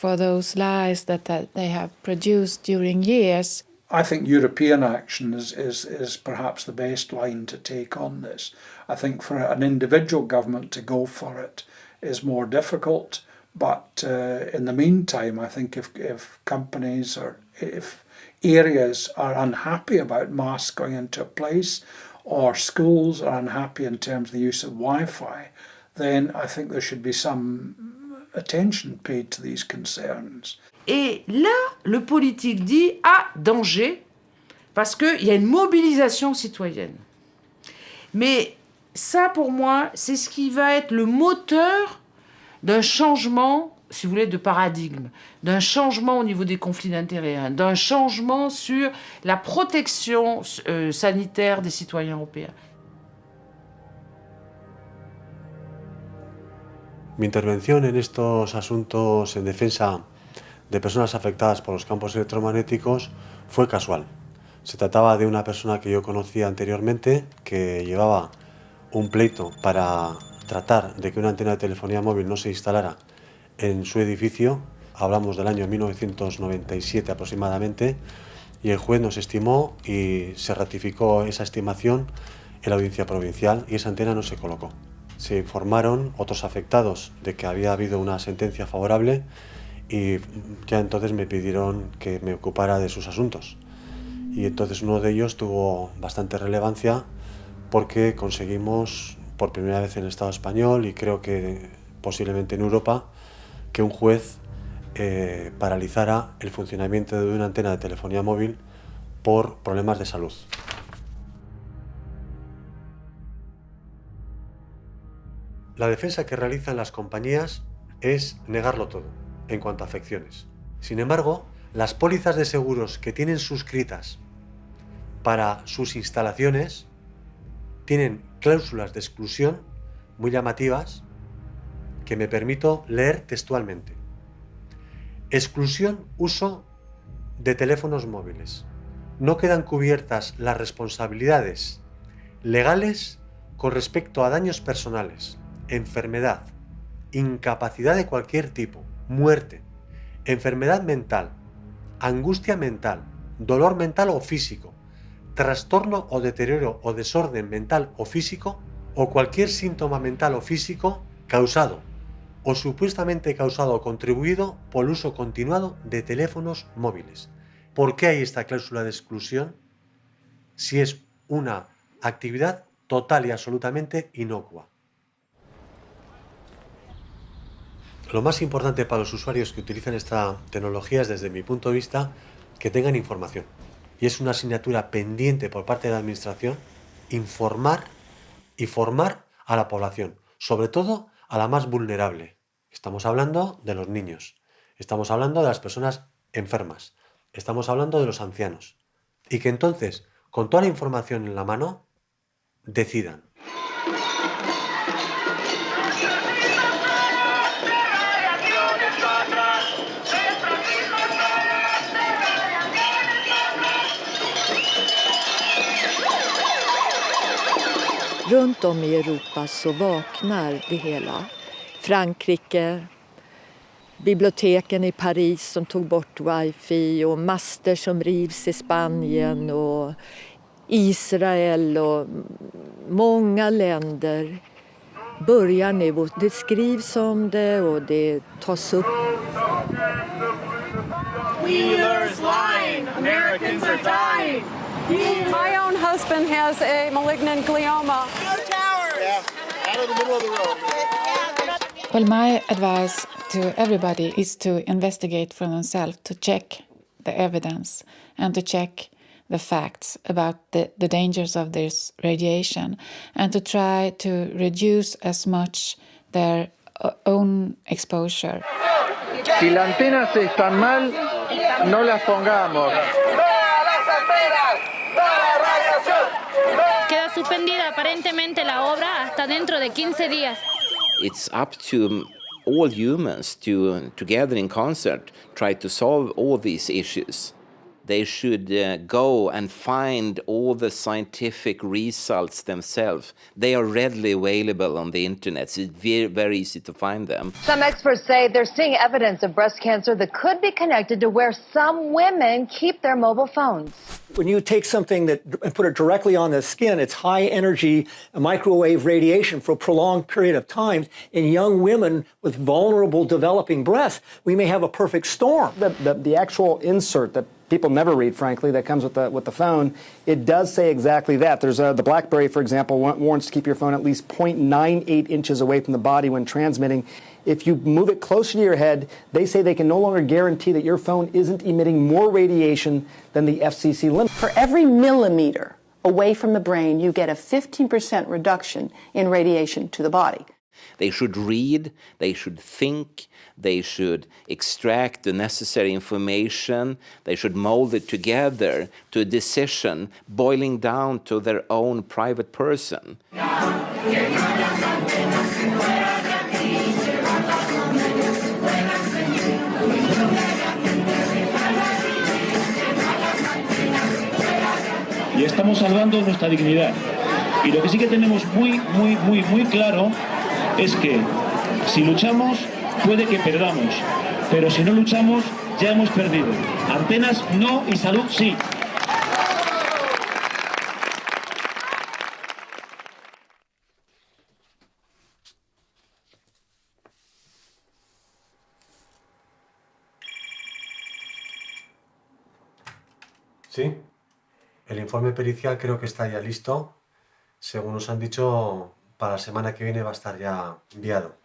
those lies that they have produced during years. I think European action is perhaps the best line to take on this. I think for an individual government to go for it is more difficult, but in the meantime, I think if companies or if areas are unhappy about masks going into a place, or schools are unhappy in terms of the use of Wi-Fi, then I think there should be some attention paid to these concerns. Et là, le politique dit « ah, danger », parce qu'il y a une mobilisation citoyenne. Mais ça, pour moi, c'est ce qui va être le moteur d'un changement, si vous voulez, de paradigme, d'un changement au niveau des conflits d'intérêts, hein, d'un changement sur la protection sanitaire des citoyens européens. Mi intervención en estos asuntos en defensa de personas afectadas por los campos electromagnéticos fue casual. Se trataba de una persona que yo conocía anteriormente, que llevaba un pleito para tratar de que una antena de telefonía móvil no se instalara en su edificio. Hablamos del año 1997 aproximadamente, y el juez nos estimó y se ratificó esa estimación en la audiencia provincial y esa antena no se colocó. Se informaron otros afectados de que había habido una sentencia favorable y ya entonces me pidieron que me ocupara de sus asuntos. Y entonces uno de ellos tuvo bastante relevancia porque conseguimos por primera vez en el Estado español y creo que posiblemente en Europa que un juez paralizara el funcionamiento de una antena de telefonía móvil por problemas de salud. La defensa que realizan las compañías es negarlo todo en cuanto a afecciones. Sin embargo, las pólizas de seguros que tienen suscritas para sus instalaciones tienen cláusulas de exclusión muy llamativas que me permito leer textualmente. Exclusión uso de teléfonos móviles. No quedan cubiertas las responsabilidades legales con respecto a daños personales, enfermedad, incapacidad de cualquier tipo, muerte, enfermedad mental, angustia mental, dolor mental o físico, trastorno o deterioro o desorden mental o físico, o cualquier síntoma mental o físico causado o supuestamente causado o contribuido por el uso continuado de teléfonos móviles. ¿Por qué hay esta cláusula de exclusión si es una actividad total y absolutamente inocua? Lo más importante para los usuarios que utilizan esta tecnología es, desde mi punto de vista, que tengan información. Y es una asignatura pendiente por parte de la Administración informar y formar a la población, sobre todo a la más vulnerable. Estamos hablando de los niños, estamos hablando de las personas enfermas, estamos hablando de los ancianos. Y que entonces, con toda la información en la mano, decidan. Runt om i Europa så vaknar det hela. Frankrike, biblioteken i Paris som tog bort wifi och master som rivs i Spanien och Israel och många länder börjar nu och det skrivs om det och det tas upp. Wheeler's line, Americans are dying. My own husband has a malignant glioma. Yeah, out of the middle of the road. Well, my advice to everybody is to investigate for themselves, to check the evidence and to check the facts about the dangers of this radiation and to try to reduce as much their own exposure. Si las antenas están mal, no las pongamos. Queda suspendida aparentemente la obra hasta dentro de 15 días. It's up to all humans to together in concert try to solve all these issues. They should go and find all the scientific results themselves. They are readily available on the internet, so it's very easy to find them. Some experts say they're seeing evidence of breast cancer that could be connected to where some women keep their mobile phones. When you take something and put it directly on the skin, it's high energy microwave radiation for a prolonged period of time. In young women with vulnerable developing breasts, we may have a perfect storm. The actual insert that people never read, frankly, that comes with the phone, it does say exactly that. There's the BlackBerry, for example, warns to keep your phone at least 0.98 inches away from the body when transmitting. If you move it closer to your head, they say they can no longer guarantee that your phone isn't emitting more radiation than the FCC limit. For every millimeter away from the brain, you get a 15% reduction in radiation to the body. They should read, they should think, they should extract the necessary information, they should mold it together to a decision boiling down to their own private person. Y estamos salvando nuestra dignidad. Y lo que sí que tenemos muy claro es que si luchamos puede que perdamos, pero si no luchamos ya hemos perdido. Antenas no y salud sí. Sí, el informe pericial creo que está ya listo. Según nos han dicho, para la semana que viene va a estar ya enviado.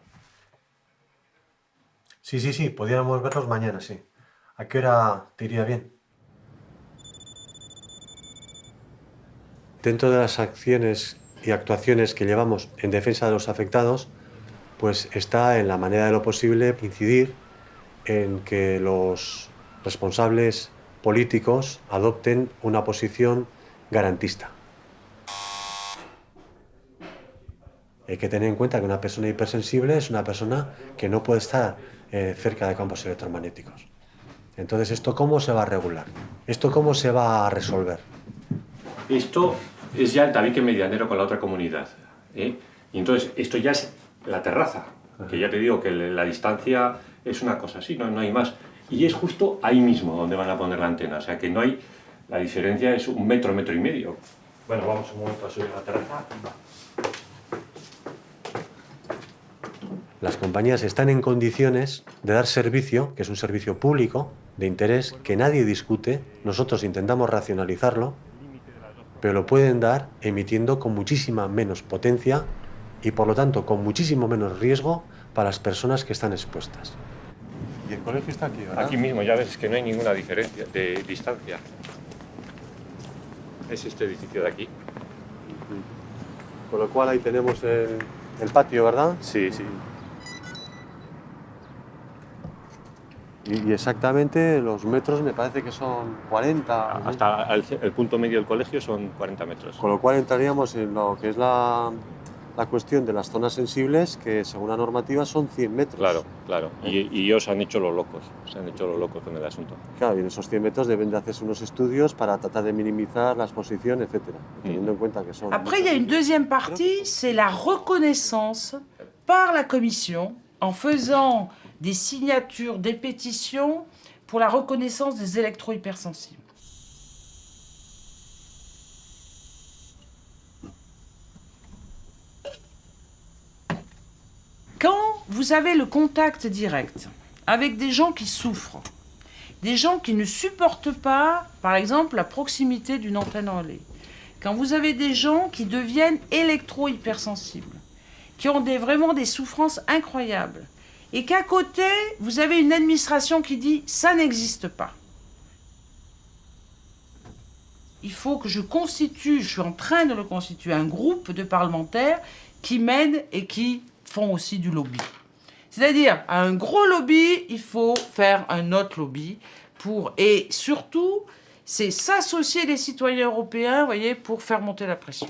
Sí, podríamos verlos mañana, sí. ¿A qué hora te iría bien? Dentro de las acciones y actuaciones que llevamos en defensa de los afectados, pues está en la manera de lo posible incidir en que los responsables políticos adopten una posición garantista. Hay que tener en cuenta que una persona hipersensible es una persona que no puede estar cerca de campos electromagnéticos. Entonces, ¿esto cómo se va a regular? ¿Esto cómo se va a resolver? Esto es ya el tabique medianero con la otra comunidad, ¿eh? Y entonces, esto ya es la terraza, que ya te digo que la distancia es una cosa así, no hay más. Y es justo ahí mismo donde van a poner la antena, o sea que no hay... La diferencia es 1 metro, 1,5 metros. Bueno, vamos un momento a subir a la terraza. Las compañías están en condiciones de dar servicio, que es un servicio público, de interés, que nadie discute. Nosotros intentamos racionalizarlo, pero lo pueden dar emitiendo con muchísima menos potencia y, por lo tanto, con muchísimo menos riesgo para las personas que están expuestas. Y el colegio está aquí, ¿verdad? Aquí mismo, ya ves que no hay ninguna diferencia de distancia. Es este edificio de aquí. Con lo cual ahí tenemos el patio, ¿verdad? Sí. Y exactamente los metros me parece que son 40. Hasta el punto medio del colegio son 40 metros. Con lo cual entraríamos en lo que es la cuestión de las zonas sensibles, que según la normativa son 100 metros. Claro. Y ellos han hecho los locos, con el asunto. Claro, y en esos 100 metros deben de hacerse unos estudios para tratar de minimizar la exposición, etcétera, teniendo en cuenta que son... Après, il y a une deuxième partie, c'est la reconnaissance par la Commission en faisant des signatures, des pétitions pour la reconnaissance des électro-hypersensibles. Quand vous avez le contact direct avec des gens qui souffrent, des gens qui ne supportent pas, par exemple, la proximité d'une antenne relais, quand vous avez des gens qui deviennent électro-hypersensibles, qui ont vraiment des souffrances incroyables, et qu'à côté, vous avez une administration qui dit « ça n'existe pas ». Il faut que je suis en train de le constituer, un groupe de parlementaires qui m'aident et qui font aussi du lobby. C'est-à-dire, à un gros lobby, il faut faire un autre lobby et surtout, c'est s'associer les citoyens européens, voyez, pour faire monter la pression.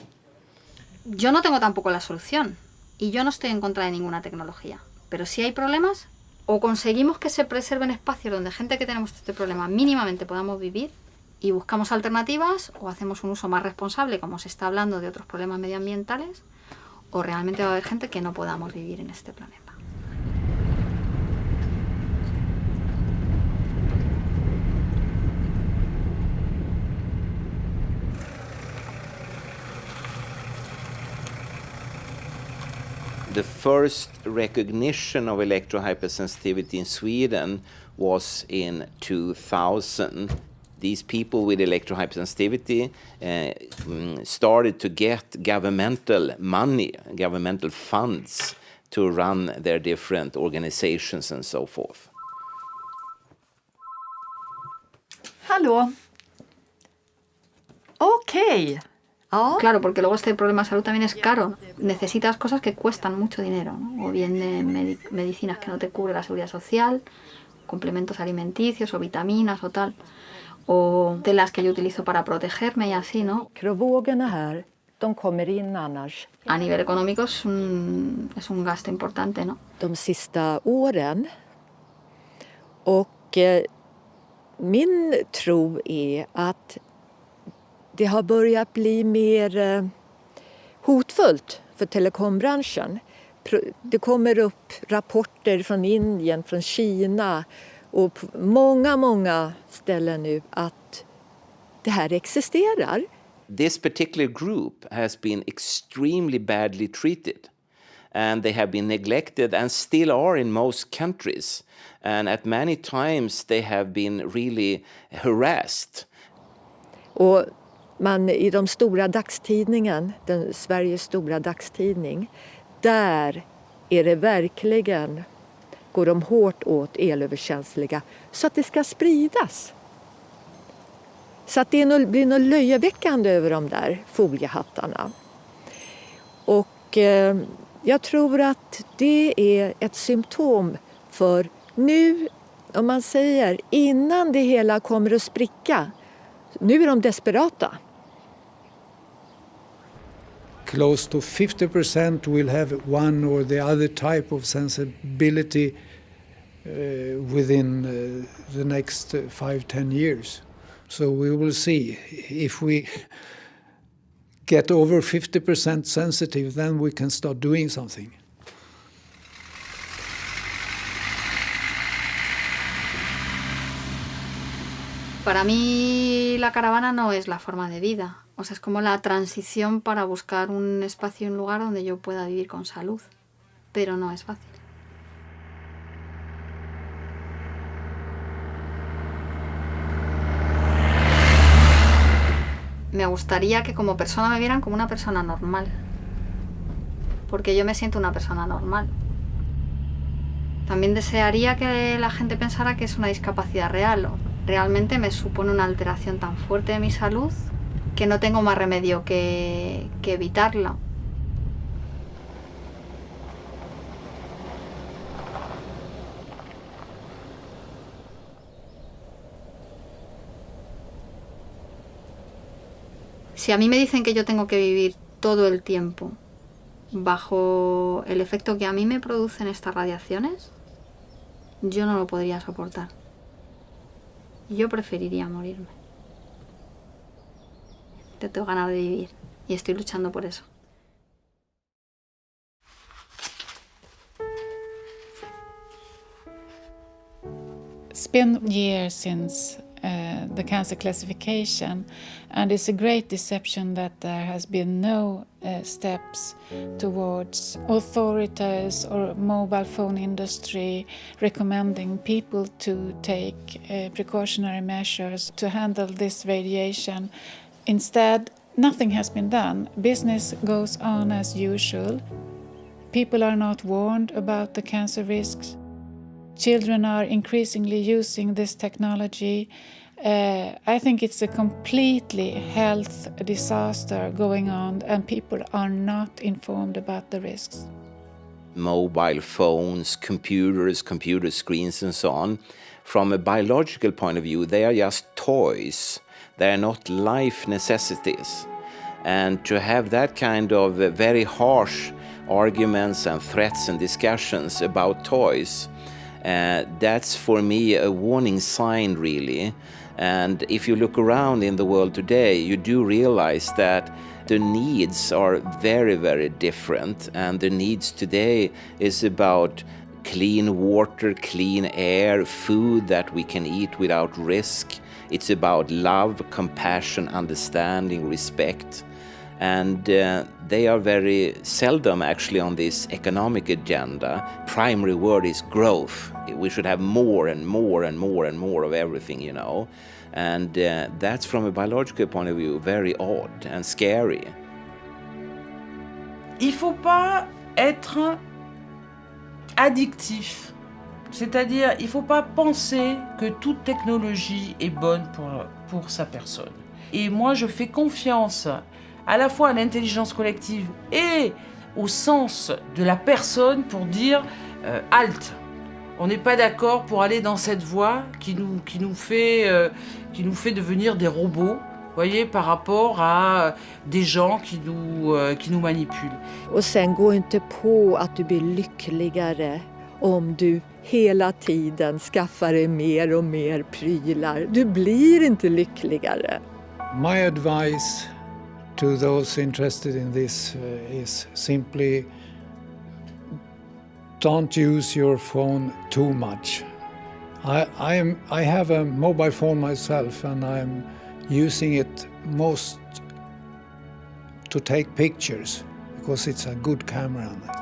Yo no tengo tampoco la solución y yo no estoy en contra de ninguna tecnología, pero si hay problemas, o conseguimos que se preserven espacios donde gente que tenemos este problema mínimamente podamos vivir, y buscamos alternativas, o hacemos un uso más responsable, como se está hablando de otros problemas medioambientales, o realmente va a haber gente que no podamos vivir en este planeta. The first recognition of electrohypersensitivity in Sweden was in 2000. These people with electrohypersensitivity started to get governmental money, governmental funds to run their different organizations and so forth. Hallå? Okej. Ja. Claro, porque luego este problema de salud también es caro. Necesitas cosas que cuestan mucho dinero, ¿no? O bien de medicinas que no te cubre la seguridad social, complementos alimenticios o vitaminas o tal, o telas que yo utilizo para protegerme y así, ¿no? Mikrovågorna här, de kommer in annars. A nivel económico es un gasto importante, ¿no? De sista åren. Och min tro är att det har börjat bli mer hotfullt för telekombranschen. Det kommer upp rapporter från Indien, från Kina och på många ställen nu att det här existerar. This particular group has been extremely badly treated, and they have been neglected and still are in most countries. And at many times they have been really harassed. Och man i de stora dagstidningen, Sveriges stora dagstidning, där är det verkligen, går de hårt åt elöverkänsliga så att det ska spridas. Så att det blir något löjeväckande över de där foliehattarna. Och jag tror att det är ett symptom för nu, om man säger, innan det hela kommer att spricka. Nu är de desperata. Close to 50% will have one or the other type of sensibility within the next 5-10 years. So we will see. If we get over 50% sensitive, then we can start doing something. Para mí la caravana no es la forma de vida, o sea, es como la transición para buscar un espacio y un lugar donde yo pueda vivir con salud, pero no es fácil. Me gustaría que como persona me vieran como una persona normal, porque yo me siento una persona normal. También desearía que la gente pensara que es una discapacidad real. Realmente me supone una alteración tan fuerte de mi salud que no tengo más remedio que evitarla. Si a mí me dicen que yo tengo que vivir todo el tiempo bajo el efecto que a mí me producen estas radiaciones, yo no lo podría soportar. Yo preferiría morirme. Yo tengo ganas de vivir y estoy luchando por eso. It's been years since the cancer classification, and it's a great deception that there has been no steps towards authorities or mobile phone industry recommending people to take precautionary measures to handle this radiation. Instead, nothing has been done. Business goes on as usual. People are not warned about the cancer risks. Children are increasingly using this technology. I think it's a completely health disaster going on, and people are not informed about the risks. Mobile phones, computers, computer screens and so on, from a biological point of view, they are just toys. They are not life necessities. And to have that kind of very harsh arguments and threats and discussions about toys, that's for me a warning sign, really, And if you look around in the world today, you do realize that the needs are very, very different. And the needs today is about clean water, clean air, food that we can eat without risk. It's about love, compassion, understanding, respect. And they are very seldom actually on this economic agenda. Primary word is growth. We should have more and more and more and more of everything, you know. And that's from a biological point of view very odd and scary. Il ne faut pas être addictif. C'est-à-dire, il ne faut pas penser que toute technologie est bonne pour sa personne. Et moi, je fais confiance à la fois à l'intelligence collective et au sens de la personne pour dire halte. On n'est pas d'accord pour aller dans cette voie qui nous fait devenir des robots, voyez, par rapport à des gens qui nous manipulent. Och sen gå inte på att du blir lyckligare om du hela tiden skaffar dig mer och mer prylar. Du blir inte lyckligare. My advice to those interested in this is simply don't use your phone too much. I have a mobile phone myself and I'm using it most to take pictures because it's a good camera on it.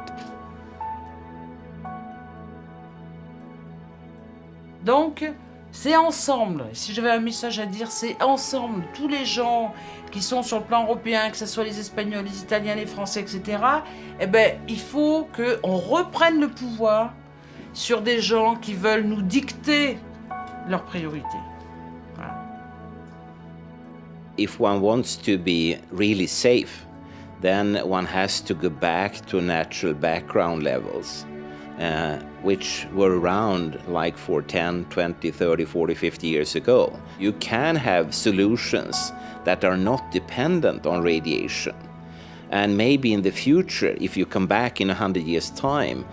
Donc, c'est ensemble, si j'avais un message à dire, c'est ensemble, tous les gens qui sont sur le plan européen, que ce soit les Espagnols, les Italiens, les Français, etc., eh ben, il faut qu'on reprenne le pouvoir sur des gens qui veulent nous dicter leurs priorités. Voilà. If one wants to be really safe, then one has to go back to natural background levels. Which were around like for 10, 20, 30, 40, 50 years ago. You can have solutions that are not dependent on radiation. And maybe in the future, if you come back in 100 years' time,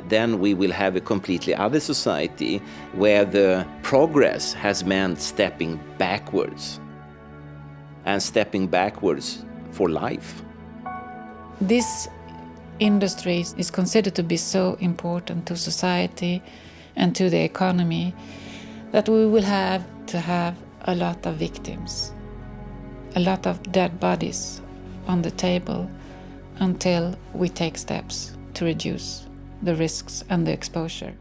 then we will have a completely other society where the progress has meant stepping backwards. And stepping backwards for life. This industry is considered to be so important to society and to the economy that we will have to have a lot of victims, a lot of dead bodies on the table until we take steps to reduce the risks and the exposure.